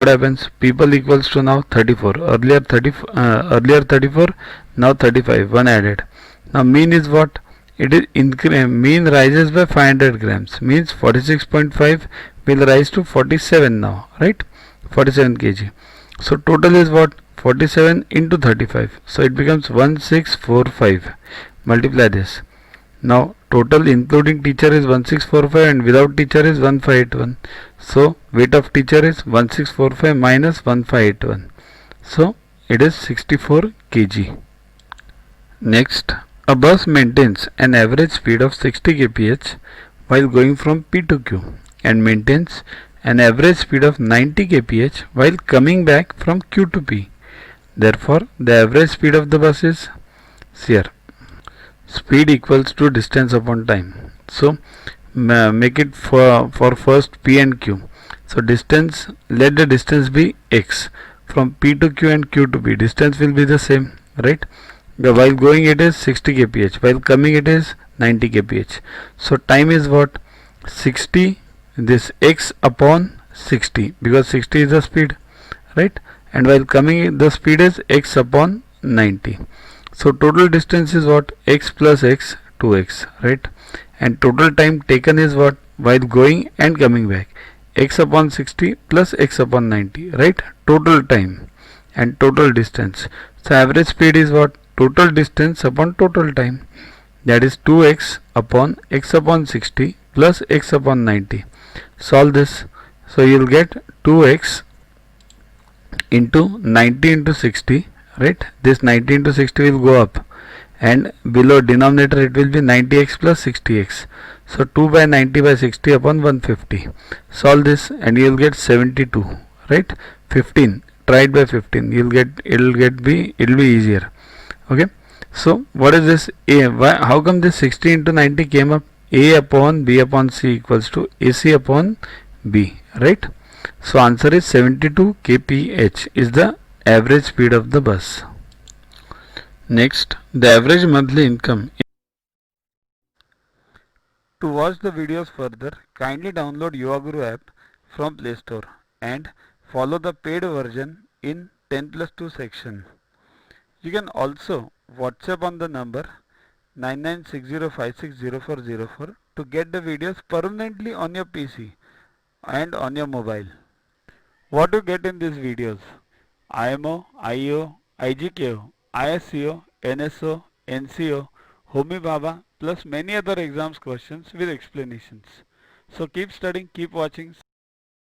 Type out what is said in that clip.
what happens? People equals to now 34. Earlier 34, now 35. One added. Now mean is what? It is mean rises by 500 grams. Means 46.5 will rise to 47 now, right? 47 kg. So total is what? 47 into 35. So it becomes 1645. Multiply this. Now total including teacher is 1645 and without teacher is 1581. So weight of teacher is 1645 minus 1581. So it is 64 kg. Next, a bus maintains an average speed of 60 kph while going from P to Q and maintains an average speed of 90 kph while coming back from Q to P. Therefore, the average speed of the bus is here. Speed equals to distance upon time. So make it for first P and Q. So distance, let the distance be x. From P to Q and Q to P, distance will be the same, right? While going it is 60 kph, while coming it is 90 kph. So time is what? 60, this x upon 60, because 60 is the speed, right? And while coming the speed is x upon 90. So total distance is what? X plus x, 2x, right? And total time taken is what? While going and coming back, x upon 60 plus x upon 90, right? Total time and total distance. So average speed is what? Total distance upon total time, that is 2x upon x upon 60 plus x upon 90. Solve this. So you will get 2x into 90 into 60, right? This 90 into 60 will go up and below denominator it will be 90x plus 60x. So 2 by 90 by 60 upon 150. Solve this and you will get 72, right? 15. Try it by 15. You'll get it'll be easier. Okay. So what is this A? How come this 60 into 90 came up? A upon B upon C equals to AC upon B, right? So answer is 72 kph is the average speed of the bus. Next, the average monthly income. To watch the videos further, kindly download Yuvaguru app from Play Store and follow the paid version in 10+2 section. You can also WhatsApp on the number 9960560404 to get the videos permanently on your PC and on your mobile. What you get in these videos? IMO, IO, IGKO, ISCO, NSO, NCO, Homi Bhabha plus many other exams questions with explanations. So keep studying, keep watching.